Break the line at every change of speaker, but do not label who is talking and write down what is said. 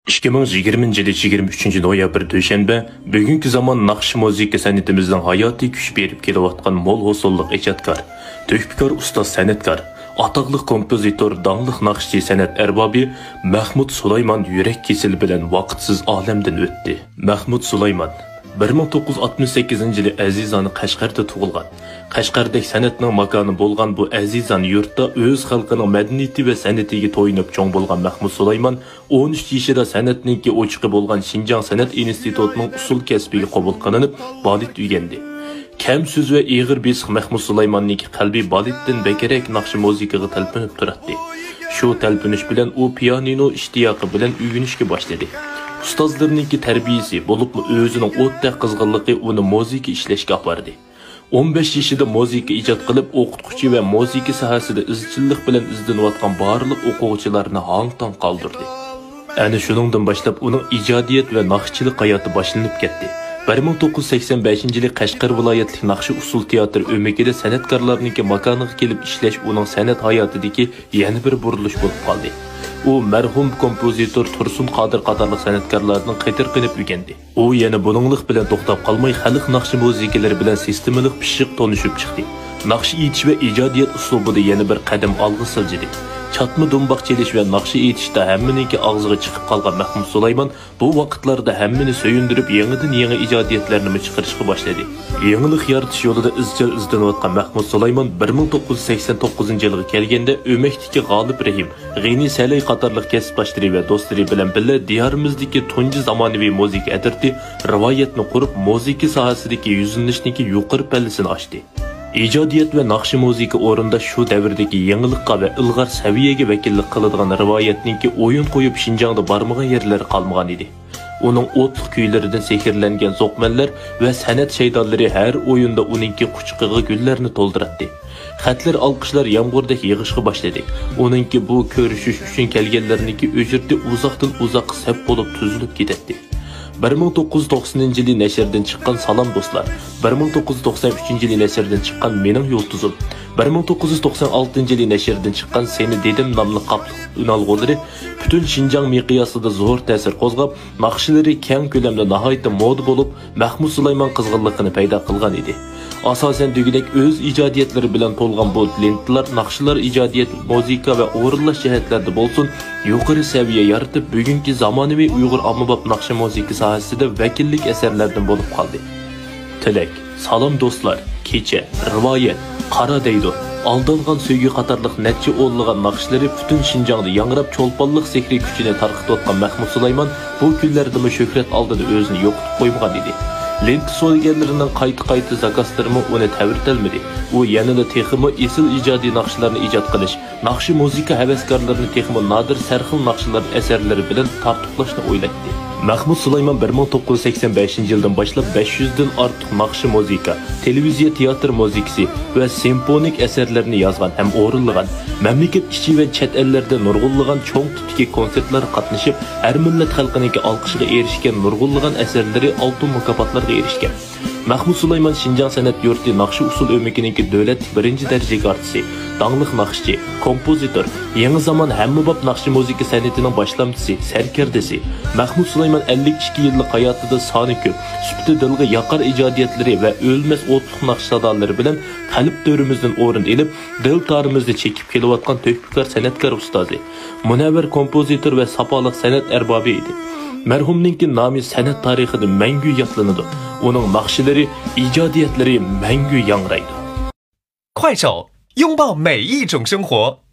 2020 yılı 23 noyabr döşenbe, bugünkü zaman naqshi muzika sanatimizning hayotiy kuch berib kelayotgan mo'l hosillik ijodkor, töhfikor ustoz sanatkor, atoqli kompozitor, dangliq naqshchi san'at arbobi Mahmud Sulaymon yurak kesili bilan vaqtsiz olamdan o'tdi. Mahmud Sulaymon 1968 yılı azizani Qashqarda tug'ilgan. Qashqardek san'atning makoni bo'lgan bu azizani yurtda o'z xalqining madaniyati va san'atiga to'yinib cho'ng bo'lgan Mahmud Sulaymon 13 yoshida san'atningki o'chiqi bo'lgan Xinjiang san'at institutining usul kasbiga qabul qilinib, balit o'rgandi. Kam so'z va ig'ir besiq Mahmud Sulaymonning qalbi balitdan bekerek naqshi muzikaga talpinib turadi. Shu talpinish bilan u pianino ishtiyoqi bilan o'rganishga boshladi. Ustozlarninki tarbiyasi bo'lib o'zining o'tda qizg'inligi uni muzika ishlashga olib 15 yoshida muzika ijod qilib, o'qituvchi va muzika sohasida izchillik bilan izlanayotgan barliq o'quvchilarni hang-tang qoldirdi. Ana shuningdan boshlab uning ijodiyat va naqshchilik hayoti boshlanib ketdi. 1985 yılı Qashqar viloyatlik naqshi usul teatr o'mikida san'atkorlarning makoniga kelib ishlash uning san'at hayotidagi yana bir burilish bo'lib qoldi. U marhum kompozitor Tursun Qodir qatorliq san'atkorlarning qaytir qilib o'rgandi. U yana buninglik bilan to'xtab qolmay, xalq naqshi musiqalari bilan sistemalik pishiq tonishib chiqdi. Naqshi aytish va ijodiyat uslubida yana bir qadam olg'a siljidi. Çatma dumboq çelish va naqshi aytishda hammaninki og'ziga chiqib qolgan Mahmud Sulaymon bu vaqtlarda hammani so'yindirib, yangi ijodiyatlarni chiqarishga boshladi. Yangilik yaratish yo'lida izchil izlanayotgan Mahmud Sulaymon 1989 yilga kelganda o'makdagi G'olib Rahim, G'ini Salay qatorliq kasbdoshlari va do'stlari bilan birga diyorimizdagi tunji zamonaviy muzika adirti rivoyatni qurib, muzika sohasidagi yuzlanishning yuqori pallasini ochdi. İcadiyat ve naqshi muzika o'rinda shu davrdagi yangilikqa va ilg'or saviyaga vakillik qiladigan rivoyatninki o'yin qo'yib Xinjiangda barmagan yerlari qolmagan edi. Uning o'tliq kuylaridan sehrlangan zo'qmanlar va san'at shaydonlari har o'yinda uningki quchqig'i gullarni to'ldiradi. Xatlar olqishlar yomg'irdak yig'ishga boshladi. Uningki bu ko'rishish uchun kelganlarniki o'jirda uzoqdan uzoq saf bo'lib tuzilib ketadi. 1990 yılı nəşrdən çıqqan Salam dostlar, 1993 yılı nəşrdən çıqqan Mening Yulduzum, 1996 yılı nəşrdən çıqqan Seni Dedim namlı qaplıq ünalğuları bütün Xinjiang miqyasida zo'r ta'sir qo'zg'ab, naqshilari keng ko'lamda nihoyatda moda bo'lib, Mahmud Sulaymon qizg'inligini paydo qilgan edi. Asosan degidek o'z ijodiyatlari bilan to'lgan bu lentalar naqshlar ijodiyat, muzika va o'rinlash jihatlarida bo'lsin, yuqori saviya yaratib, bugungi zamonaviy Uyg'ur ommabop naqshi muzika sohasida vakillik asarlardan bo'lib qoldi. Tilak, Salom do'stlar, Kecha, Rivoyat, Qara deydi. Aldangan söygü qatarlıq netçi o'nlagan naqshlari bütün Xinjiangda yangrab cho'lponliq sehriy kuchini tarqatayotgan Mahmud Sulaymon bu kunlarda shuhrat oldida o'zini yo'qotib qo'ymagan edi. Lent so'yganlarining qayta zakaslarimi uni ta'virtalmadi. U yanada texmi esil ijodiy naqshlarni ijod qilish, naqshi muzika havaskorlarini texmi nodir sarxil naqshlar asarlari bilan tartiblashni o'ylatdi. Mahmud Sulaymon 1985 yildan boshlab 500 dan ortiq naqshi muzika, televiziya teatr muzikasi va simfonik asarlarni yozgan ham o'rinlagan, mamlakat ichi va chet ellarda nurg'unlagan cho'ng tutki konsertlar qatnashib, har millat xalqining olqishiga erishgan nurg'unlagan asarlari oltin mukofotlarga erishgan. Mahmud Sulaymon Xinjiang san'at yurti naqshi usul o'mikining davlat birinchi darajaga artisti, dangliq naqshchi, kompozitor, yangi zamon hammabop naqshi muzika san'atining boshlamchisi, sarkardasi. Mahmud Sulaymon 52 yillik hayotida soni ko'p, sufti dilga yaqar ijodiyatlari va o'lmas o'tliq naqsh sadolari bilan qalb to'rimizdan o'rin olib, dil torimizni chekib kelayotgan töhfikor san'atkor ustozi, munavvar kompozitor va sapoliq san'at arbobi edi. Merhumninki nomi san'at tarixida mangu yodlanadi. Uning naqshlari, ijodiyatlari mangu yangraydi.
快手，拥抱每一种生活。